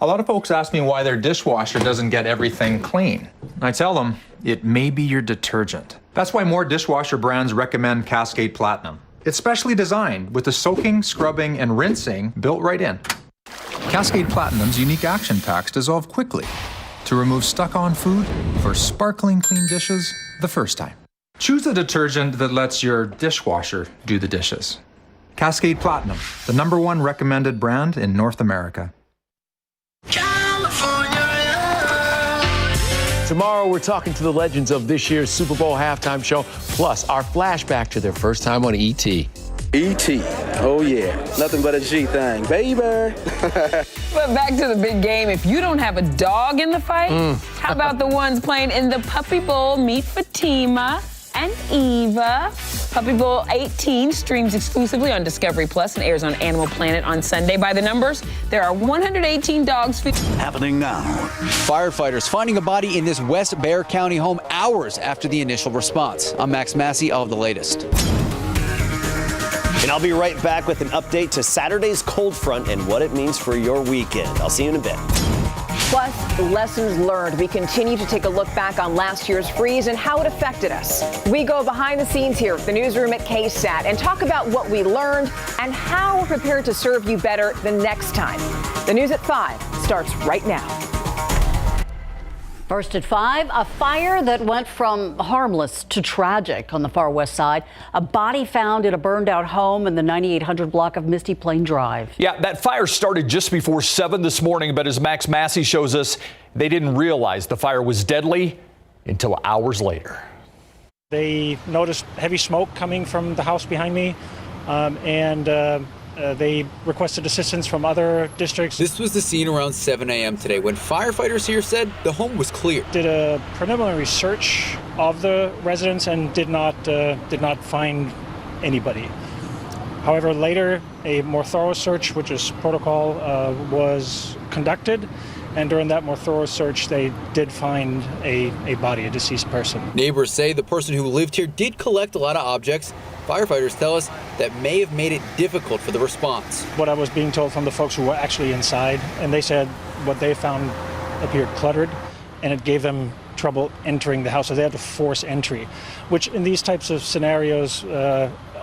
A lot of folks ask me why their dishwasher doesn't get everything clean. I tell them it may be your detergent. That's why more dishwasher brands recommend Cascade Platinum. It's specially designed with the soaking, scrubbing, and rinsing built right in. Cascade Platinum's unique action packs dissolve quickly to remove stuck-on food for sparkling clean dishes the first time. Choose a detergent that lets your dishwasher do the dishes. Cascade Platinum, the #1 recommended brand in North America. Tomorrow, we're talking to the legends of this year's Super Bowl halftime show, plus our flashback to their first time on E.T. E.T. Oh, yeah. Nothing but a G thing, baby. But back to the big game. If you don't have a dog in the fight, how about the ones playing in the Puppy Bowl? Meet Fatima and Eva. Puppy Bowl 18 streams exclusively on Discovery Plus and airs on Animal Planet on Sunday. By the numbers, there are 118 dogs. Happening now. Firefighters finding a body in this West Bexar County home hours after the initial response. I'm Max Massey. I'll have the latest. And I'll be right back with an update to Saturday's cold front and what it means for your weekend. I'll see you in a bit. Plus, lessons learned. We continue to take a look back on last year's freeze and how it affected us. We go behind the scenes here at the newsroom at KSAT and talk about what we learned and how we're prepared to serve you better the next time. The news at 5 starts right now. First at 5, a fire that went from harmless to tragic on the far west side. A body found in a burned out home in the 9800 block of Misty Plain Drive. Yeah, that fire started just before 7 this morning, but as Max Massey shows us, they didn't realize the fire was deadly until hours later. They noticed heavy smoke coming from the house behind me, and they requested assistance from other districts. This was the scene around 7 a.m. today when firefighters here said the home was clear. Did a preliminary search of the residence and did not find anybody. However, later a more thorough search, which is protocol, was conducted. And during that more thorough search, they did find a body, a deceased person. Neighbors say the person who lived here did collect a lot of objects. Firefighters tell us that may have made it difficult for the response. What I was being told from the folks who were actually inside, and they said what they found appeared cluttered, and it gave them trouble entering the house, so they had to force entry, which in these types of scenarios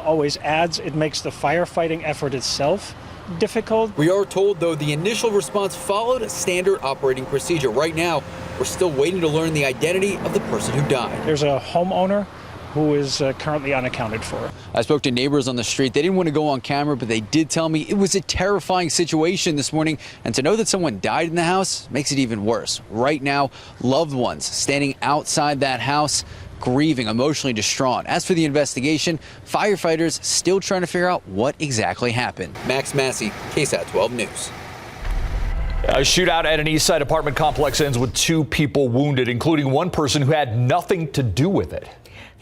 always adds, it makes the firefighting effort itself difficult. We are told, though, the initial response followed a standard operating procedure. Right now, we're still waiting to learn the identity of the person who died. There's a homeowner who is currently unaccounted for. I spoke to neighbors on the street. They didn't want to go on camera, but they did tell me it was a terrifying situation this morning. And to know that someone died in the house makes it even worse. Right now, loved ones standing outside that house, grieving, emotionally distraught. As for the investigation, firefighters still trying to figure out what exactly happened. Max Massey, KSAT 12 News. A shootout at an East Side apartment complex ends with 2 people wounded, including one person who had nothing to do with it.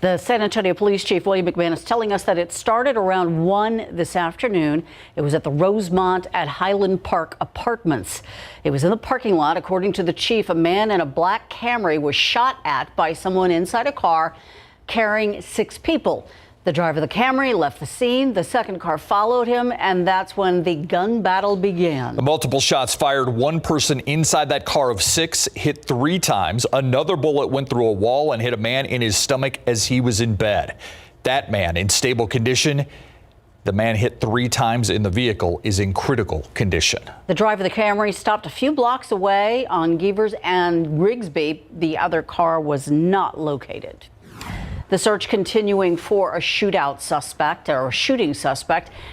The San Antonio Police Chief William McManus telling us that it started around 1 this afternoon. It was at the Rosemont at Highland Park Apartments. It was in the parking lot. According to the chief, a man in a black Camry was shot at by someone inside a car carrying 6 people. The driver of the Camry left the scene. The second car followed him, and that's when the gun battle began. The multiple shots fired. One person inside that car of 6 hit 3 times. Another bullet went through a wall and hit a man in his stomach as he was in bed. That man in stable condition. The man hit 3 times in the vehicle is in critical condition. The driver of the Camry stopped a few blocks away on Gevers and Grigsby. The other car was not located. The search continuing for a shooting suspect.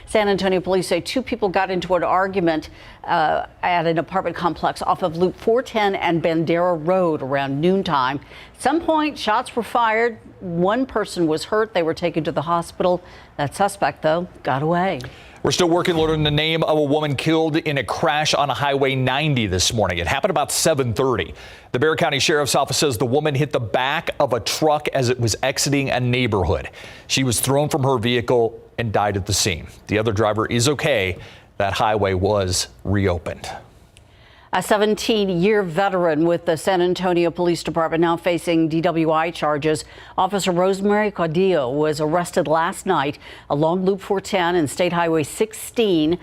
San Antonio police say 2 people got into an argument at an apartment complex off of Loop 410 and Bandera Road around noontime. At some point, shots were fired. 1 person was hurt. They were taken to the hospital. That suspect, though, got away. We're still working to learn the name of a woman killed in a crash on Highway 90 this morning. It happened about 7:30. The Bexar County Sheriff's Office says the woman hit the back of a truck as it was exiting a neighborhood. She was thrown from her vehicle and died at the scene. The other driver is okay. That highway was reopened. A 17-year veteran with the San Antonio Police Department now facing DWI charges. Officer Rosemary Caudillo was arrested last night along Loop 410 and State Highway 16.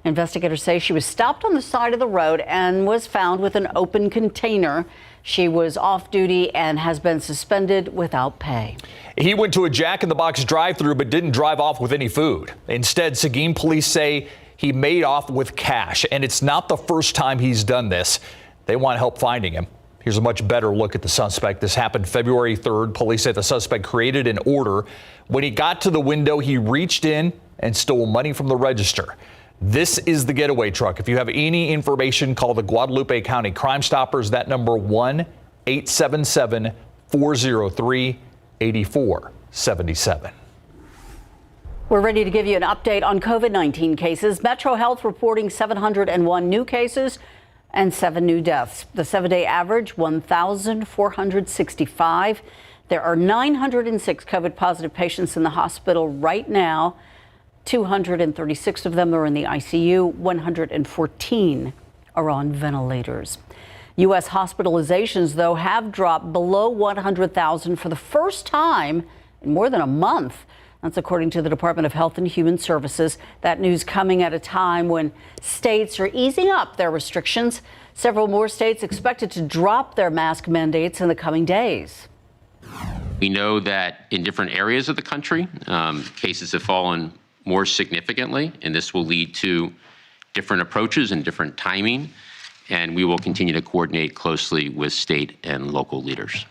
Investigators say she was stopped on the side of the road and was found with an open container. She was off duty and has been suspended without pay. He went to a Jack in the Box drive-thru but didn't drive off with any food. Instead, Seguin police say he made off with cash, and it's not the first time he's done this. They want help finding him. Here's a much better look at the suspect. This happened February 3rd. Police say the suspect created an order. When he got to the window, he reached in and stole money from the register. This is the getaway truck. If you have any information, call the Guadalupe County Crime Stoppers. That number 1-877-403-8477. We're ready to give you an update on COVID-19 cases. Metro Health reporting 701 new cases and 7 new deaths. The 7-day average, 1,465. There are 906 COVID positive patients in the hospital right now. 236 of them are in the ICU. 114 are on ventilators. U.S. hospitalizations, though, have dropped below 100,000 for the first time in more than a month. That's according to the Department of Health and Human Services. That news coming at a time when states are easing up their restrictions. Several more states expected to drop their mask mandates in the coming days. We know that in different areas of the country, cases have fallen more significantly, and this will lead to different approaches and different timing, and we will continue to coordinate closely with state and local leaders.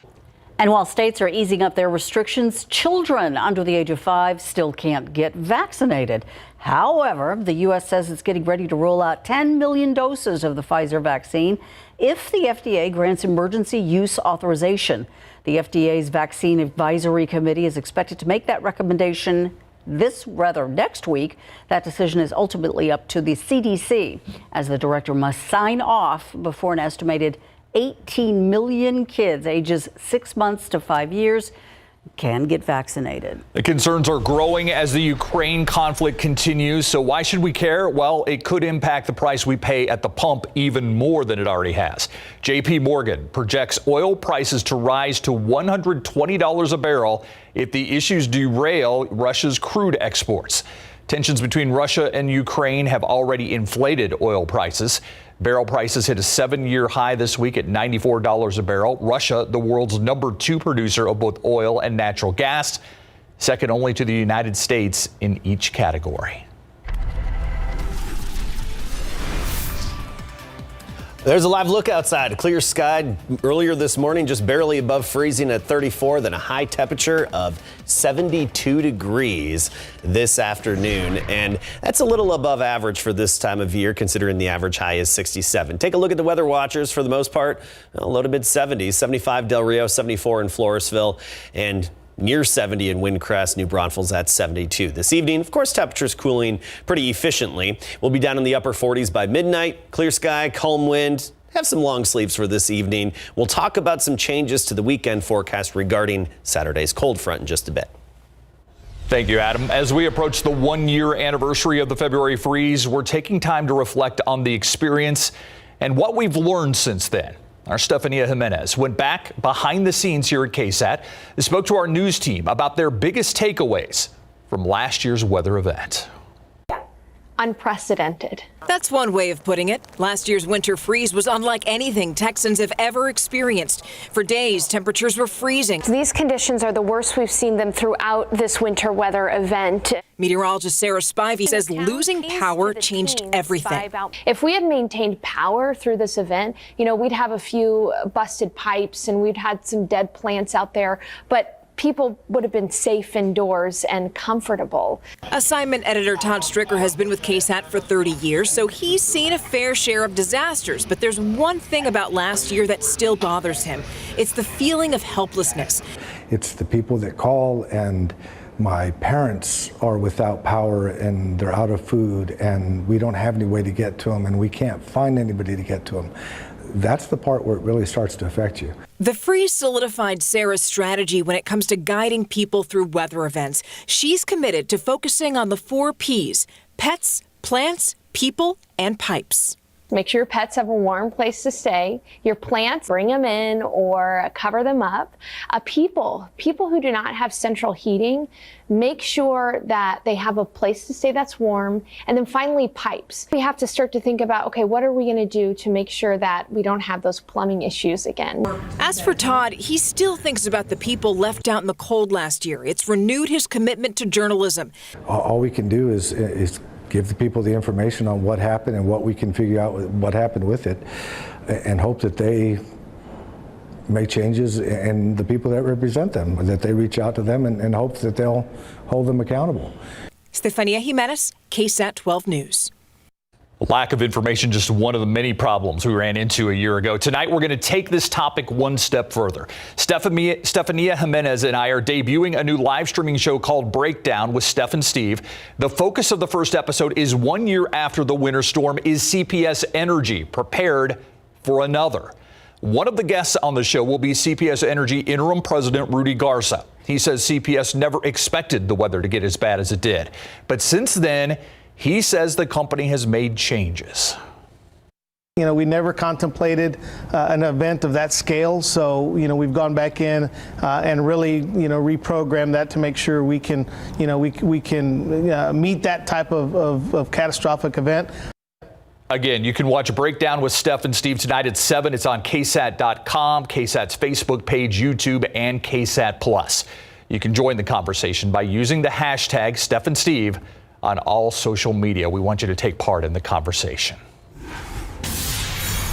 And while states are easing up their restrictions, children under the age of 5 still can't get vaccinated. However, the U.S. says it's getting ready to roll out 10 million doses of the Pfizer vaccine if the FDA grants emergency use authorization. The FDA's Vaccine Advisory Committee is expected to make that recommendation next week. That decision is ultimately up to the CDC, as the director must sign off before an estimated 18 million kids ages 6 months to 5 years can get vaccinated. The concerns are growing as the Ukraine conflict continues. So why should we care? Well, it could impact the price we pay at the pump even more than it already has. JP Morgan projects oil prices to rise to $120 a barrel if the issues derail Russia's crude exports. Tensions between Russia and Ukraine have already inflated oil prices. Barrel prices hit a 7-year high this week at $94 a barrel. Russia, the world's #2 producer of both oil and natural gas, second only to the United States in each category. There's a live look outside. A clear sky earlier this morning, just barely above freezing at 34, then a high temperature of 72 degrees this afternoon. And that's a little above average for this time of year, considering the average high is 67. Take a look at the weather watchers. For the most part, low to mid 70s, 75 Del Rio, 74 in Floresville, and near 70 in Windcrest. New Braunfels at 72. This evening, of course, temperatures cooling pretty efficiently. We'll be down in the upper 40s by midnight. Clear sky, calm wind. Have some long sleeves for this evening. We'll talk about some changes to the weekend forecast regarding Saturday's cold front in just a bit. Thank you, Adam. As we approach the 1-year anniversary of the February freeze, we're taking time to reflect on the experience and what we've learned since then. Our Stefania Jimenez went back behind the scenes here at KSAT and spoke to our news team about their biggest takeaways from last year's weather event. Unprecedented. That's one way of putting it. Last year's winter freeze was unlike anything Texans have ever experienced. For days, temperatures were freezing. These conditions are the worst we've seen them throughout this winter weather event. Meteorologist Sarah Spivey says losing power changed everything. If we had maintained power through this event, we'd have a few busted pipes and we'd had some dead plants out there, but people would have been safe indoors and comfortable. Assignment editor Todd Stricker has been with KSAT for 30 years, so he's seen a fair share of disasters. But there's one thing about last year that still bothers him. It's the feeling of helplessness. It's the people that call and my parents are without power and they're out of food and we don't have any way to get to them and we can't find anybody to get to them. That's the part where it really starts to affect you. The freeze solidified Sarah's strategy when it comes to guiding people through weather events. She's committed to focusing on the 4 Ps: pets, plants, people, and pipes. Make sure your pets have a warm place to stay. Your plants, bring them in or cover them up. People who do not have central heating, make sure that they have a place to stay that's warm. And then finally, pipes. We have to start to think about, okay, what are we going to do to make sure that we don't have those plumbing issues again? As for Todd, he still thinks about the people left out in the cold last year. It's renewed his commitment to journalism. All we can do is give the people the information on what happened and what we can figure out what happened with it, and hope that they make changes, and the people that represent them, that they reach out to them and hope that they'll hold them accountable. Stefania Jimenez, KSAT 12 News. Lack of information, just one of the many problems we ran into a year ago. Tonight, we're going to take this topic one step further. Stefania Jimenez and I are debuting a new live streaming show called Breakdown with Steph and Steve. The focus of the first episode is 1 year after the winter storm. Is CPS Energy prepared for another? One of the guests on the show will be CPS Energy interim president Rudy Garza. He says CPS never expected the weather to get as bad as it did. But since then, he says the company has made changes. You know, we never contemplated an event of that scale, so, you know, we've gone back in and really, you know, reprogrammed that to make sure we can, you know, we can meet that type of catastrophic event. Again, you can watch Breakdown with Steph and Steve tonight at 7. It's on KSAT.com, KSAT's Facebook page, YouTube, and KSAT Plus. You can join the conversation by using the hashtag Steph and Steve on all social media. We want you to take part in the conversation.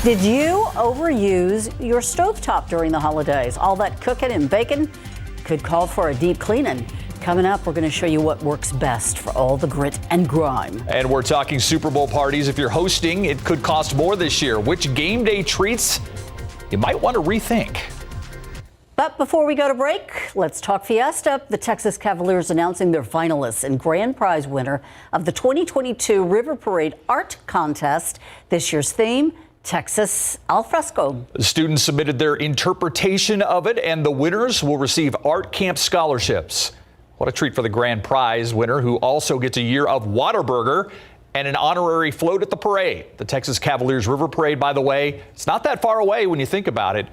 Did you overuse your stovetop during the holidays? All that cooking and baking could call for a deep cleaning. Coming up, we're going to show you what works best for all the grit and grime. And we're talking Super Bowl parties. If you're hosting, it could cost more this year. Which game day treats you might want to rethink? But before we go to break, let's talk Fiesta. The Texas Cavaliers announcing their finalists and grand prize winner of the 2022 River Parade Art Contest. This year's theme, Texas Alfresco. The students submitted their interpretation of it, and the winners will receive art camp scholarships. What a treat for the grand prize winner, who also gets a year of Whataburger and an honorary float at the parade. The Texas Cavaliers River Parade, by the way, it's not that far away when you think about it.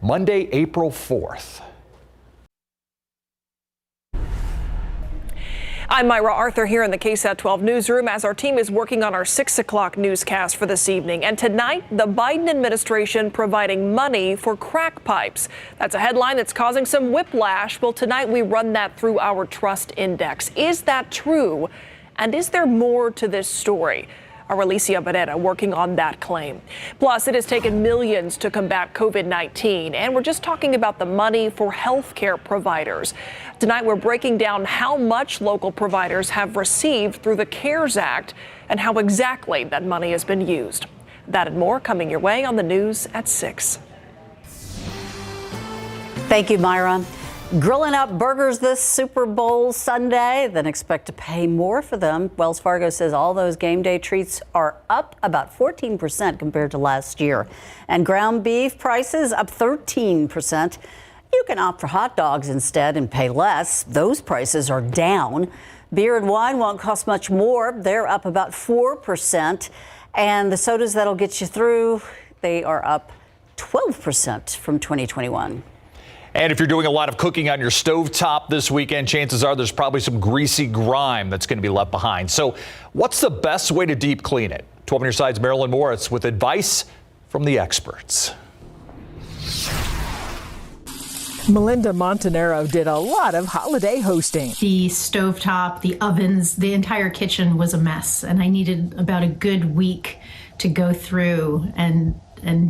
Monday, April 4th. I'm Myra Arthur here in the KSAT 12 newsroom as our team is working on our 6 o'clock newscast for this evening. And tonight, the Biden administration providing money for crack pipes. That's a headline that's causing some whiplash. Well, tonight we run that through our trust index. Is that true? And is there more to this story? Our Alicia Barrera working on that claim. Plus, it has taken millions to combat COVID-19, and we're just talking about the money for healthcare providers. Tonight, we're breaking down how much local providers have received through the CARES Act and how exactly that money has been used. That and more coming your way on the news at 6. Thank you, Myra. Grilling up burgers this Super Bowl Sunday, then expect to pay more for them. Wells Fargo says all those game day treats are up about 14% compared to last year. And ground beef prices up 13%. You can opt for hot dogs instead and pay less. Those prices are down. Beer and wine won't cost much more. They're up about 4%. And the sodas that'll get you through, they are up 12% from 2021. And if you're doing a lot of cooking on your stovetop this weekend, chances are there's probably some greasy grime that's going to be left behind. So what's the best way to deep clean it? 12 on your side's Marilyn Moritz with advice from the experts. Melinda Montanero did a lot of holiday hosting. The stovetop, the ovens, the entire kitchen was a mess, and I needed about a good week to go through and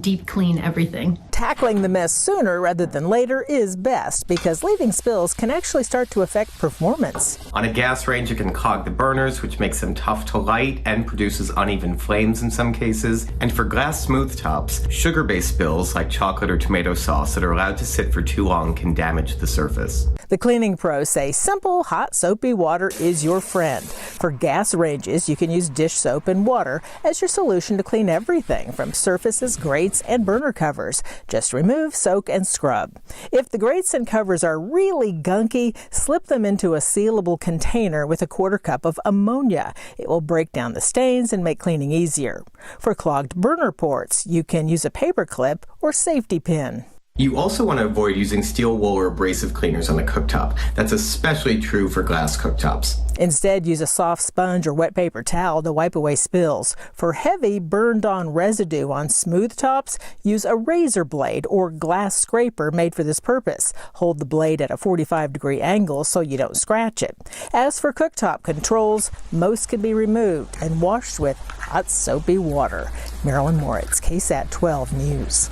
deep clean everything. Tackling the mess sooner rather than later is best because leaving spills can actually start to affect performance. On a gas range, it can clog the burners, which makes them tough to light and produces uneven flames in some cases. And for glass smooth tops, sugar-based spills like chocolate or tomato sauce that are allowed to sit for too long can damage the surface. The cleaning pros say simple, hot, soapy water is your friend. For gas ranges, you can use dish soap and water as your solution to clean everything from surfaces, grates, and burner covers. Just remove, soak, and scrub. If the grates and covers are really gunky, slip them into a sealable container with a 1/4 cup of ammonia. It will break down the stains and make cleaning easier. For clogged burner ports, you can use a paper clip or safety pin. You also want to avoid using steel wool or abrasive cleaners on the cooktop. That's especially true for glass cooktops. Instead, use a soft sponge or wet paper towel to wipe away spills. For heavy, burned-on residue on smooth tops, use a razor blade or glass scraper made for this purpose. Hold the blade at a 45-degree angle so you don't scratch it. As for cooktop controls, most can be removed and washed with hot soapy water. Marilyn Moritz, KSAT 12 News.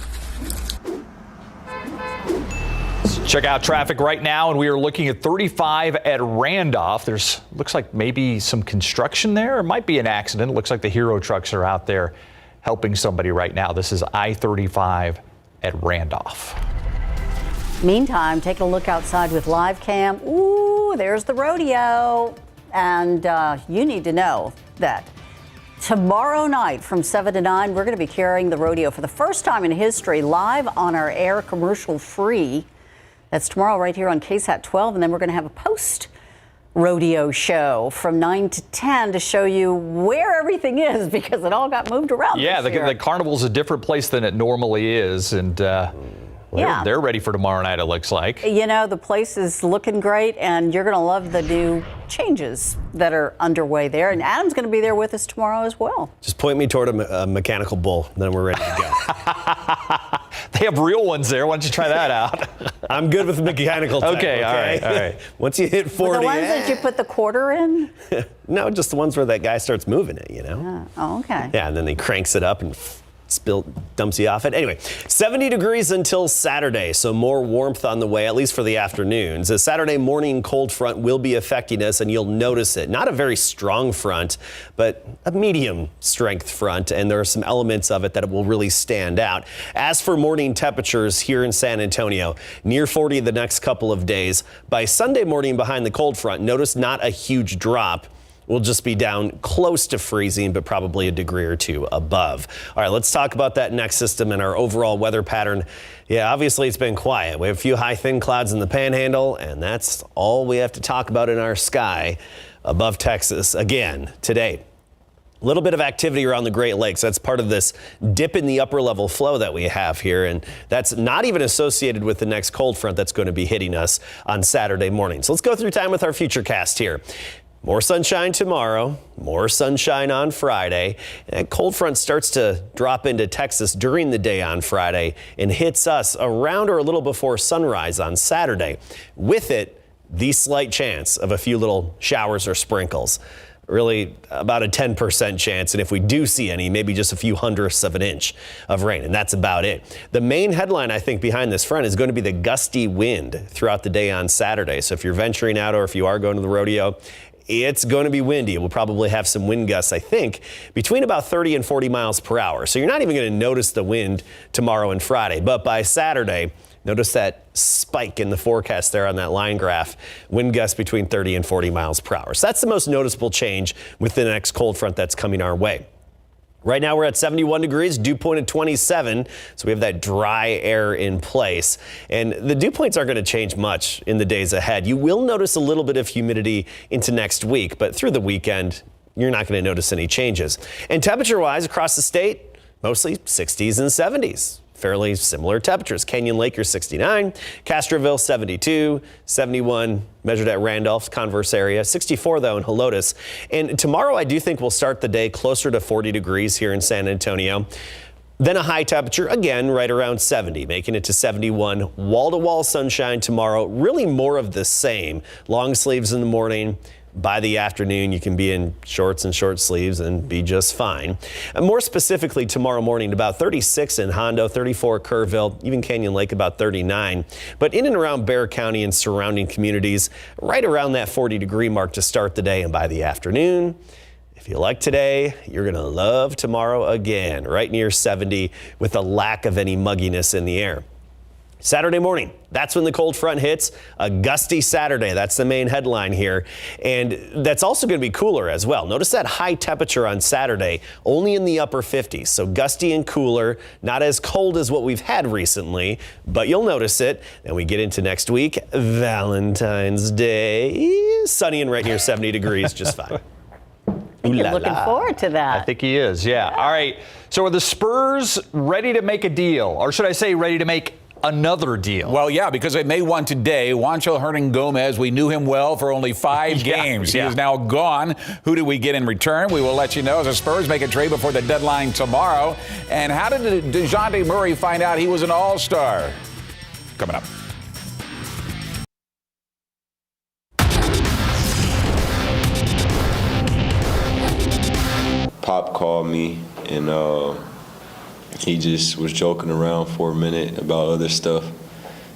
Check out traffic right now, and we are looking at 35 at Randolph. Looks like maybe some construction there. It might be an accident. It looks like the Hero trucks are out there helping somebody right now. This is I-35 at Randolph. Meantime, taking a look outside with live cam. Ooh, there's the rodeo. And you need to know that tomorrow night from 7 to 9, we're going to be carrying the rodeo for the first time in history live on our air, commercial free. That's tomorrow right here on KSAT 12, and then we're going to have a post-rodeo show from 9 to 10 to show you where everything is because it all got moved around. Yeah, the carnival's a different place than it normally is, and they're ready for tomorrow night, it looks like. You know, the place is looking great, and you're going to love the new changes that are underway there. And Adam's going to be there with us tomorrow as well. Just point me toward a mechanical bull, then we're ready to go. They have real ones there. Why don't you try that out? I'm good with mechanical type, okay, all right. Once you hit 40. The ones that you put the quarter in? No, just the ones where that guy starts moving it, you know? Oh, okay. Yeah, and then he cranks it up and dumps you off it. Anyway, 70 degrees until Saturday, so more warmth on the way, at least for the afternoons. A Saturday morning cold front will be affecting us, and you'll notice it. Not a very strong front, but a medium strength front, and there are some elements of it that will really stand out. As for morning temperatures here in San Antonio, near 40 the next couple of days. By Sunday morning behind the cold front, notice not a huge drop. We'll just be down close to freezing, but probably a degree or two above. All right, let's talk about that next system and our overall weather pattern. Yeah, obviously it's been quiet. We have a few high, thin clouds in the panhandle, and that's all we have to talk about in our sky above Texas again today. A little bit of activity around the Great Lakes. That's part of this dip in the upper level flow that we have here. And that's not even associated with the next cold front that's going to be hitting us on Saturday morning. So let's go through time with our futurecast here. More sunshine tomorrow, more sunshine on Friday. And cold front starts to drop into Texas during the day on Friday and hits us around or a little before sunrise on Saturday. With it, the slight chance of a few little showers or sprinkles. Really about a 10% chance, and if we do see any, maybe just a few hundredths of an inch of rain, and that's about it. The main headline, I think, behind this front is going to be the gusty wind throughout the day on Saturday. So if you're venturing out or if you are going to the rodeo, it's going to be windy. We'll probably have some wind gusts, I think, between about 30 and 40 miles per hour. So you're not even going to notice the wind tomorrow and Friday. But by Saturday, notice that spike in the forecast there on that line graph. Wind gusts between 30 and 40 miles per hour. So that's the most noticeable change with the next cold front that's coming our way. Right now we're at 71 degrees, dew point at 27, so we have that dry air in place. And the dew points aren't going to change much in the days ahead. You will notice a little bit of humidity into next week, but through the weekend, you're not going to notice any changes. And temperature-wise, across the state, mostly 60s and 70s. Fairly similar temperatures. Canyon Lake, you're 69, Castroville, 72, 71 measured at Randolph's Converse area, 64 though in Helotes. And tomorrow I do think we'll start the day closer to 40 degrees here in San Antonio. Then a high temperature, again, right around 70, making it to 71. Wall-to-wall sunshine tomorrow, really more of the same. Long sleeves in the morning. By the afternoon, you can be in shorts and short sleeves and be just fine. And more specifically, tomorrow morning, about 36 in Hondo, 34 Kerrville, even Canyon Lake, about 39. But in and around Bexar County and surrounding communities, right around that 40-degree mark to start the day. And by the afternoon, if you like today, you're going to love tomorrow again, right near 70 with a lack of any mugginess in the air. Saturday morning, that's when the cold front hits. A gusty Saturday, that's the main headline here. And that's also going to be cooler as well. Notice that high temperature on Saturday, only in the upper 50s. So gusty and cooler, not as cold as what we've had recently, but you'll notice it. Then we get into next week, Valentine's Day, sunny and right near 70 degrees, just fine. You're looking forward to that. I think he is, yeah. All right, so are the Spurs ready to make a deal? Or should I say ready to make another deal? Well, yeah, because they made one today. Juancho Hernan-Gomez, we knew him well for only 5 games. He is now gone. Who do we get in return? We will let you know as the Spurs make a trade before the deadline tomorrow. And how did DeJounte Murray find out he was an all-star? Coming up. Pop called me, and he just was joking around for a minute about other stuff.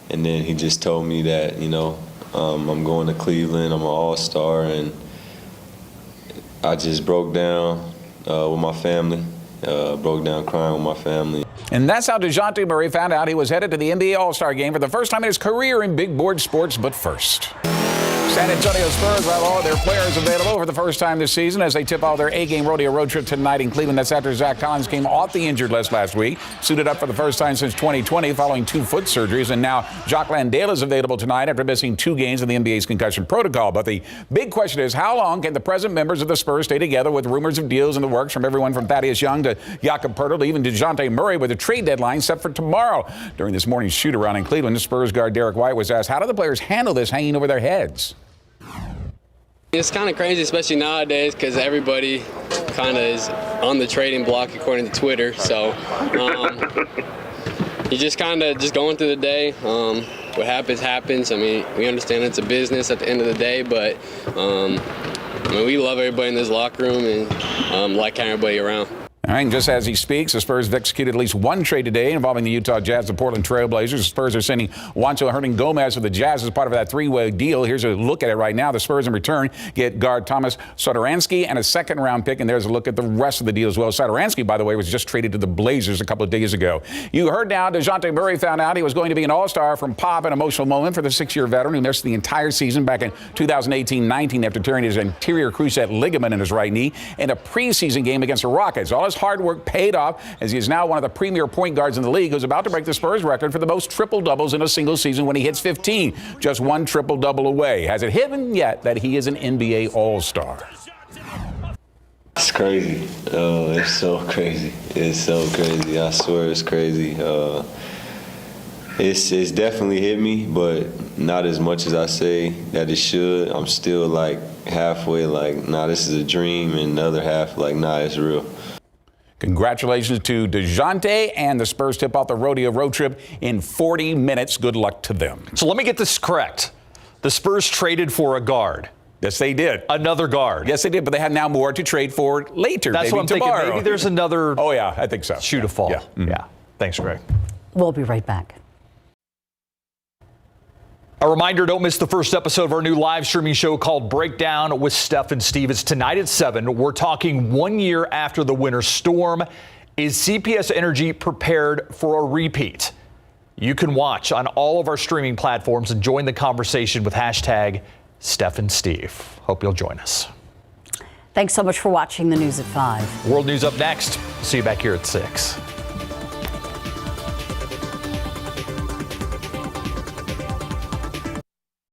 And then he just told me that, I'm going to Cleveland, I'm an all-star, and I just broke down with my family, broke down crying with my family. And that's how DeJounte Murray found out he was headed to the NBA All-Star Game for the first time in his career in big board sports. But first, San Antonio Spurs will have all of their players available for the first time this season as they tip off their A-game rodeo road trip tonight in Cleveland. That's after Zach Collins came off the injured list last week, suited up for the first time since 2020 following 2 foot surgeries. And now Jock Landale is available tonight after missing 2 games in the NBA's concussion protocol. But the big question is, how long can the present members of the Spurs stay together with rumors of deals in the works from everyone from Thaddeus Young to Jakob Poeltl to even DeJounte Murray, with a trade deadline set for tomorrow? During this morning's shoot-around in Cleveland, the Spurs guard Derek White was asked, how do the players handle this hanging over their heads? It's kind of crazy, especially nowadays, because everybody kind of is on the trading block according to Twitter. So you just kind of just going through the day. What happens, happens. I mean, we understand it's a business at the end of the day, but we love everybody in this locker room and like having everybody around. All right, and just as he speaks, the Spurs have executed at least one trade today involving the Utah Jazz, the Portland Trail Blazers. The Spurs are sending Juancho Hernan-Gomez to the Jazz as part of that 3-way deal. Here's a look at it right now. The Spurs in return get guard Thomas Satoransky and a second-round pick, and there's a look at the rest of the deal as well. Satoransky, by the way, was just traded to the Blazers a couple of days ago. You heard now DeJounte Murray found out he was going to be an all-star from Pop, an emotional moment for the 6-year veteran who missed the entire season back in 2018-19 after tearing his anterior cruciate ligament in his right knee in a preseason game against the Rockets. All his hard work paid off as he is now one of the premier point guards in the league, who's about to break the Spurs record for the most triple-doubles in a single season when he hits 15. Just one triple-double away. Has it hit him yet that he is an NBA All-Star? It's crazy. It's so crazy. It's so crazy. I swear it's crazy. It's definitely hit me, but not as much as I say that it should. I'm still like halfway like, nah, this is a dream, and the other half like, nah, it's real. Congratulations to DeJounte, and the Spurs tip off the rodeo road trip in 40 minutes. Good luck to them. So let me get this correct. The Spurs traded for a guard. Yes, they did. Another guard. Yes, they did, but they have now more to trade for later. That's what I'm tomorrow. thinking. Maybe there's another. Oh, yeah, I think so. Shoot a fall. Yeah. Mm-hmm. Yeah. Thanks, Greg. We'll be right back. A reminder, don't miss the first episode of our new live streaming show called Breakdown with Steph and Steve. It's tonight at 7. We're talking 1 year after the winter storm. Is CPS Energy prepared for a repeat? You can watch on all of our streaming platforms and join the conversation with hashtag Steph and Steve. Hope you'll join us. Thanks so much for watching the News at 5. World News up next. See you back here at 6.